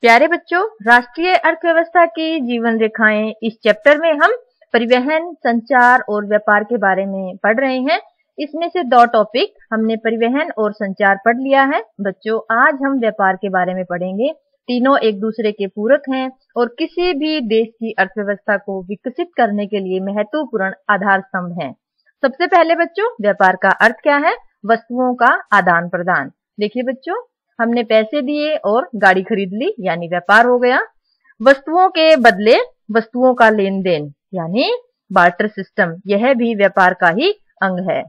प्यारे बच्चों, राष्ट्रीय अर्थव्यवस्था की जीवन रेखाएं इस चैप्टर में हम परिवहन, संचार और व्यापार के बारे में पढ़ रहे हैं। इसमें से दो टॉपिक हमने परिवहन और संचार पढ़ लिया है। बच्चों, आज हम व्यापार के बारे में पढ़ेंगे। तीनों एक दूसरे के पूरक हैं और किसी भी देश की अर्थव्यवस्था को विकसित करने के लिए महत्वपूर्ण आधार स्तंभ हैं। सबसे पहले बच्चों, व्यापार का अर्थ क्या है? वस्तुओं का आदान प्रदान। देखिए बच्चों, हमने पैसे दिए और गाड़ी खरीद ली, यानी व्यापार हो गया। वस्तुओं के बदले वस्तुओं का लेन देन, यानी बार्टर सिस्टम, यह भी व्यापार का ही अंग है।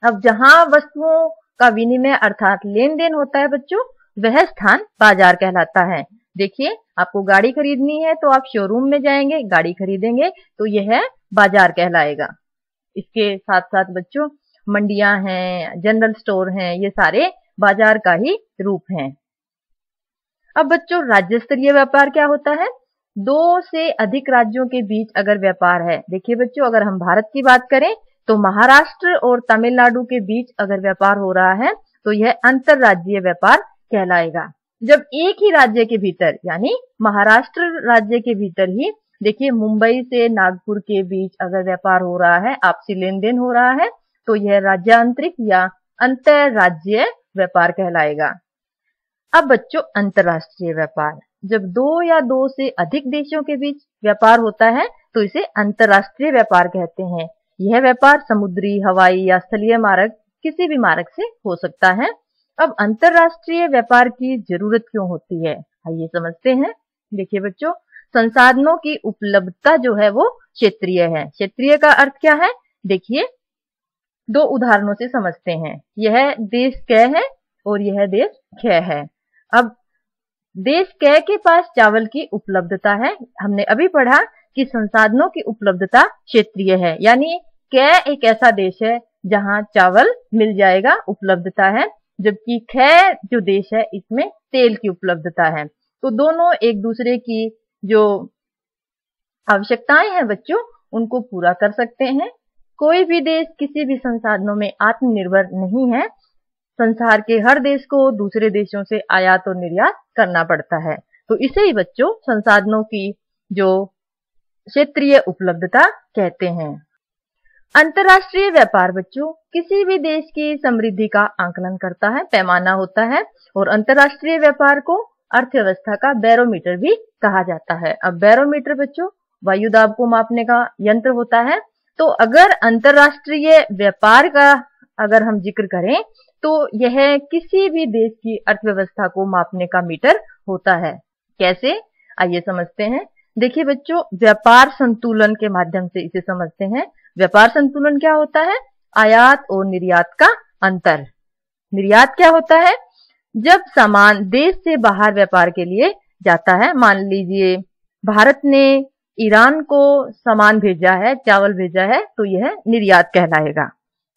अब जहां वस्तुओं का विनिमय अर्थात लेन देन होता है बच्चों, वह स्थान बाजार कहलाता है। देखिए, आपको गाड़ी खरीदनी है तो आप शोरूम में जाएंगे, गाड़ी खरीदेंगे, तो यह बाजार कहलाएगा। इसके साथ साथ बच्चों, मंडियां हैं, जनरल स्टोर हैं, ये सारे बाजार का ही रूप हैं। अब बच्चों, राज्य स्तरीय व्यापार क्या होता है? दो से अधिक राज्यों के बीच अगर व्यापार है, देखिए बच्चों, अगर हम भारत की बात करें तो महाराष्ट्र और तमिलनाडु के बीच अगर व्यापार हो रहा है तो यह अंतरराज्यीय व्यापार कहलाएगा। जब एक ही राज्य के भीतर, यानी महाराष्ट्र राज्य के भीतर ही, देखिए, मुंबई से नागपुर के बीच अगर व्यापार हो रहा है, आपसी लेन देन हो रहा है, तो यह राज्यांतरिक या अंतरराज्यीय व्यापार कहलाएगा। अब बच्चों, अंतरराष्ट्रीय व्यापार, जब दो या दो से अधिक देशों के बीच व्यापार होता है तो इसे अंतरराष्ट्रीय व्यापार कहते हैं। यह व्यापार समुद्री, हवाई या स्थलीय मार्ग, किसी भी मार्ग से हो सकता है। अब अंतरराष्ट्रीय व्यापार की जरूरत क्यों होती है, आइए समझते हैं। देखिए बच्चों, संसाधनों की उपलब्धता जो है वो क्षेत्रीय है। क्षेत्रीय का अर्थ क्या है? देखिए, दो उदाहरणों से समझते हैं। यह देश क है और यह देश ख है। अब देश क के पास चावल की उपलब्धता है। हमने अभी पढ़ा कि संसाधनों की उपलब्धता क्षेत्रीय है, यानी क एक ऐसा देश है जहां चावल मिल जाएगा, उपलब्धता है, जबकि ख जो देश है इसमें तेल की उपलब्धता है। तो दोनों एक दूसरे की जो आवश्यकताएं हैं बच्चों, उनको पूरा कर सकते हैं। कोई भी देश किसी भी संसाधनों में आत्मनिर्भर नहीं है। संसार के हर देश को दूसरे देशों से आयात और निर्यात करना पड़ता है। तो इसे ही बच्चों संसाधनों की जो क्षेत्रीय उपलब्धता कहते हैं। अंतरराष्ट्रीय व्यापार बच्चों किसी भी देश की समृद्धि का आंकलन करता है, पैमाना होता है, और अंतरराष्ट्रीय व्यापार को अर्थव्यवस्था का बैरोमीटर भी कहा जाता है। अब बैरोमीटर बच्चों वायु दाब को मापने का यंत्र होता है। तो अगर अंतरराष्ट्रीय व्यापार का अगर हम जिक्र करें तो यह किसी भी देश की अर्थव्यवस्था को मापने का मीटर होता है। कैसे, आइए समझते हैं। देखिए बच्चों, व्यापार संतुलन के माध्यम से इसे समझते हैं। व्यापार संतुलन क्या होता है? आयात और निर्यात का अंतर। निर्यात क्या होता है? जब सामान देश से बाहर व्यापार के लिए जाता है, मान लीजिए भारत ने ईरान को सामान भेजा है, चावल भेजा है, तो यह निर्यात कहलाएगा।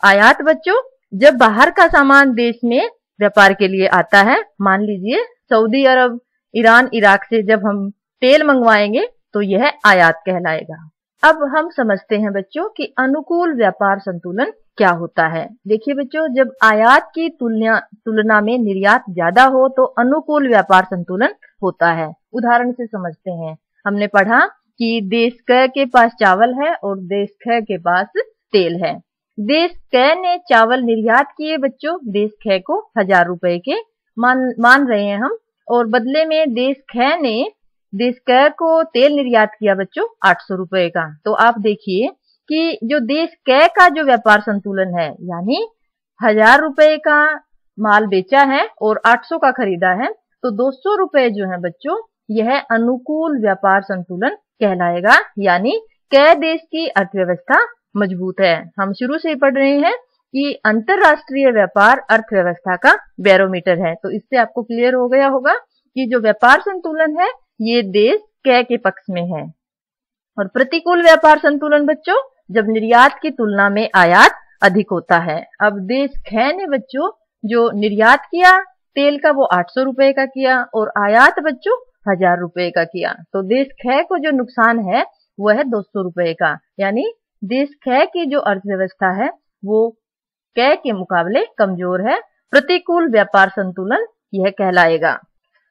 आयात बच्चों, जब बाहर का सामान देश में व्यापार के लिए आता है, मान लीजिए सऊदी अरब, ईरान, इराक से जब हम तेल मंगवाएंगे तो यह आयात कहलाएगा। अब हम समझते हैं बच्चों कि अनुकूल व्यापार संतुलन क्या होता है। देखिए बच्चों, जब आयात की तुलना में निर्यात ज्यादा हो तो अनुकूल व्यापार संतुलन होता है। उदाहरण से समझते हैं। हमने पढ़ा कि देश क के पास चावल है और देश ख के पास तेल है। देश क ने चावल निर्यात किए बच्चों देश ख को 1000 रुपए के मान रहे हैं हम, और बदले में देश ख ने देश क को तेल निर्यात किया बच्चों 800 रुपए का। तो आप देखिए कि जो देश क का जो व्यापार संतुलन है, यानी 1000 रुपए का माल बेचा है और 800 का खरीदा है, तो 200 रुपए जो है बच्चों, यह अनुकूल व्यापार संतुलन कहलाएगा। यानी क देश की अर्थव्यवस्था मजबूत है। हम शुरू से ही पढ़ रहे हैं कि अंतरराष्ट्रीय व्यापार अर्थव्यवस्था का बैरोमीटर है। तो इससे आपको क्लियर हो गया होगा कि जो व्यापार संतुलन है ये देश क के पक्ष में है। और प्रतिकूल व्यापार संतुलन बच्चों, जब निर्यात की तुलना में आयात अधिक होता है। अब देश ख ने बच्चों जो निर्यात किया तेल का वो 800 रुपए का किया और आयात बच्चों 1000 रुपए का किया। तो देश ख को जो नुकसान है वो है 200 रुपए का। यानी देश ख की जो अर्थव्यवस्था है वो क के मुकाबले कमजोर है। प्रतिकूल व्यापार संतुलन यह कहलाएगा।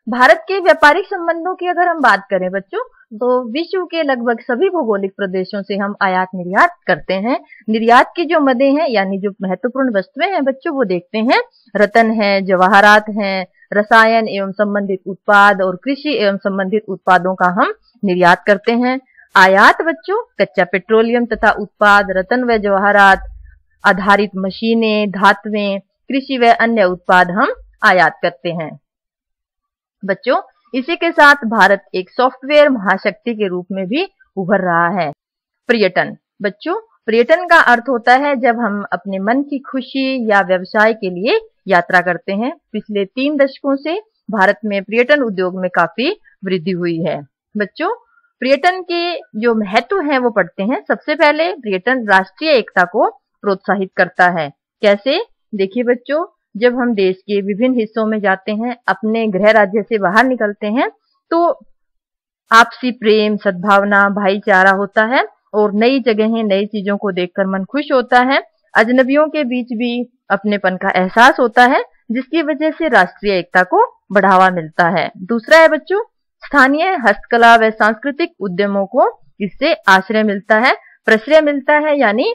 भारत के व्यापारिक संबंधों की अगर हम बात करें बच्चों, तो विश्व के लगभग सभी भौगोलिक प्रदेशों से हम आयात निर्यात करते हैं। निर्यात की जो मदें हैं यानी जो महत्वपूर्ण वस्तुएं हैं बच्चों, वो देखते हैं। रत्न है, जवाहरात हैं, रसायन एवं संबंधित उत्पाद और कृषि एवं संबंधित उत्पादों का हम निर्यात करते हैं। आयात बच्चों कच्चा पेट्रोलियम तथा उत्पाद, रत्न व जवाहरात आधारित मशीनें, धातुएं, कृषि व अन्य उत्पाद हम आयात करते हैं। बच्चों इसी के साथ भारत एक सॉफ्टवेयर महाशक्ति के रूप में भी उभर रहा है। पर्यटन बच्चों, पर्यटन का अर्थ होता है जब हम अपने मन की खुशी या व्यवसाय के लिए यात्रा करते हैं। पिछले 3 दशकों से भारत में पर्यटन उद्योग में काफी वृद्धि हुई है। बच्चों पर्यटन के जो महत्व है वो पढ़ते हैं। सबसे पहले पर्यटन राष्ट्रीय एकता को प्रोत्साहित करता है। कैसे? देखिए बच्चों, जब हम देश के विभिन्न हिस्सों में जाते हैं, अपने गृह राज्य से बाहर निकलते हैं, तो आपसी प्रेम, सद्भावना, भाईचारा होता है और नई जगहें, नई चीजों को देखकर मन खुश होता है। अजनबियों के बीच भी अपनेपन का एहसास होता है, जिसकी वजह से राष्ट्रीय एकता को बढ़ावा मिलता है। दूसरा है बच्चों, स्थानीय हस्तकला व सांस्कृतिक उद्यमों को इससे आश्रय मिलता है, प्रश्रय मिलता है, यानी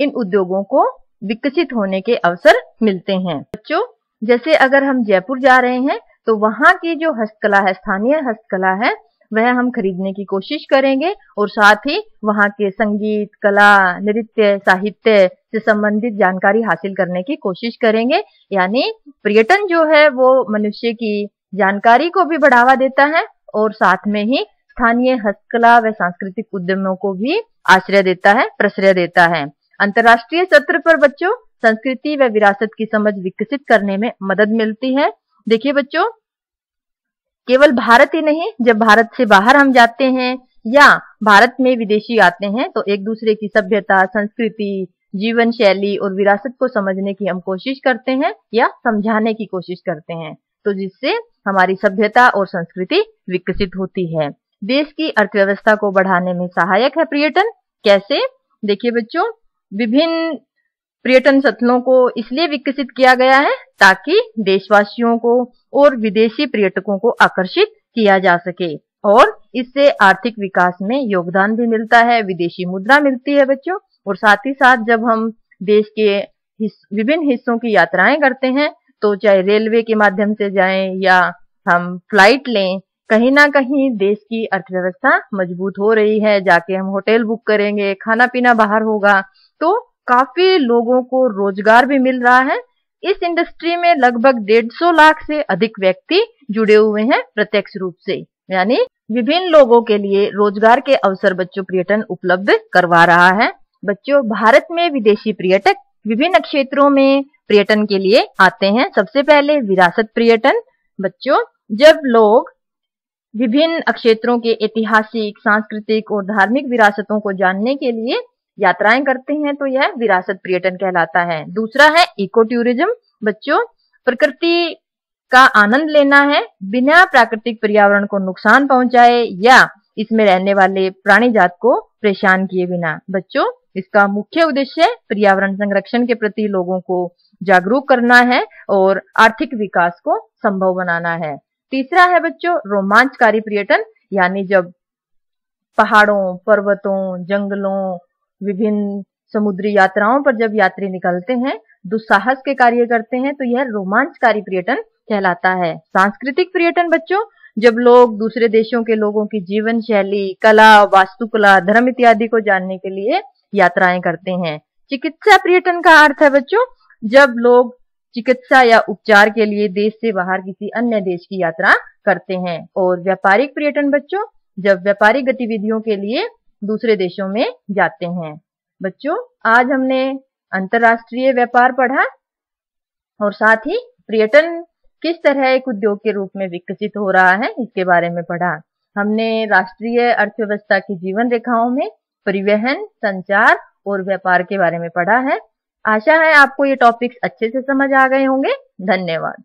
इन उद्योगों को विकसित होने के अवसर मिलते हैं। बच्चों जैसे अगर हम जयपुर जा रहे हैं तो वहां की जो हस्तकला है, स्थानीय हस्तकला है, वह हम खरीदने की कोशिश करेंगे और साथ ही वहां के संगीत, कला, नृत्य, साहित्य से संबंधित जानकारी हासिल करने की कोशिश करेंगे। यानी पर्यटन जो है वो मनुष्य की जानकारी को भी बढ़ावा देता है और साथ में ही स्थानीय हस्तकला व सांस्कृतिक उद्यमों को भी आश्रय देता है, प्रश्रय देता है। अंतर्राष्ट्रीय स्तर पर बच्चों संस्कृति व विरासत की समझ विकसित करने में मदद मिलती है। देखिए बच्चों, केवल भारत ही नहीं, जब भारत से बाहर हम जाते हैं या भारत में विदेशी आते हैं तो एक दूसरे की सभ्यता, संस्कृति, जीवन शैली और विरासत को समझने की हम कोशिश करते हैं या समझाने की कोशिश करते हैं, तो जिससे हमारी सभ्यता और संस्कृति विकसित होती है। देश की अर्थव्यवस्था को बढ़ाने में सहायक है पर्यटन। कैसे? देखिए बच्चों, विभिन्न पर्यटन स्थलों को इसलिए विकसित किया गया है ताकि देशवासियों को और विदेशी पर्यटकों को आकर्षित किया जा सके और इससे आर्थिक विकास में योगदान भी मिलता है, विदेशी मुद्रा मिलती है बच्चों। और साथ ही साथ जब हम देश के विभिन्न हिस्सों की यात्राएं करते हैं, तो चाहे रेलवे के माध्यम से जाएं या हम फ्लाइट लें, कहीं ना कहीं देश की अर्थव्यवस्था मजबूत हो रही है। जाके हम होटल बुक करेंगे, खाना पीना बाहर होगा, तो काफी लोगों को रोजगार भी मिल रहा है। इस इंडस्ट्री में लगभग 150 लाख से अधिक व्यक्ति जुड़े हुए हैं प्रत्यक्ष रूप से, यानी विभिन्न लोगों के लिए रोजगार के अवसर बच्चों पर्यटन उपलब्ध करवा रहा है। बच्चों भारत में विदेशी पर्यटक विभिन्न क्षेत्रों में पर्यटन के लिए आते हैं। सबसे पहले विरासत पर्यटन। बच्चों जब लोग विभिन्न क्षेत्रों के ऐतिहासिक, सांस्कृतिक और धार्मिक विरासतों को जानने के लिए यात्राएं करते हैं तो यह विरासत पर्यटन कहलाता है। दूसरा है इको टूरिज्म। बच्चों प्रकृति का आनंद लेना है बिना प्राकृतिक पर्यावरण को नुकसान पहुंचाए या इसमें रहने वाले प्राणी जात को परेशान किए बिना। बच्चों इसका मुख्य उद्देश्य पर्यावरण संरक्षण के प्रति लोगों को जागरूक करना है और आर्थिक विकास को संभव बनाना है। तीसरा है बच्चों रोमांचकारी पर्यटन, यानी जब पहाड़ों, पर्वतों, जंगलों, विभिन्न समुद्री यात्राओं पर जब यात्री निकलते हैं, दुस्साहस के कार्य करते हैं, तो यह रोमांचकारी पर्यटन कहलाता है। सांस्कृतिक पर्यटन बच्चों जब लोग दूसरे देशों के लोगों की जीवन शैली, कला, वास्तुकला, धर्म इत्यादि को जानने के लिए यात्राएं करते हैं। चिकित्सा पर्यटन का अर्थ है बच्चों जब लोग चिकित्सा या उपचार के लिए देश से बाहर किसी अन्य देश की यात्रा करते हैं। और व्यापारिक पर्यटन बच्चों जब व्यापारिक गतिविधियों के लिए दूसरे देशों में जाते हैं। बच्चों आज हमने अंतरराष्ट्रीय व्यापार पढ़ा और साथ ही पर्यटन किस तरह एक उद्योग के रूप में विकसित हो रहा है इसके बारे में पढ़ा। हमने राष्ट्रीय अर्थव्यवस्था की जीवन रेखाओं में परिवहन, संचार और व्यापार के बारे में पढ़ा है। आशा है आपको ये टॉपिक्स अच्छे से समझ आ गए होंगे। धन्यवाद।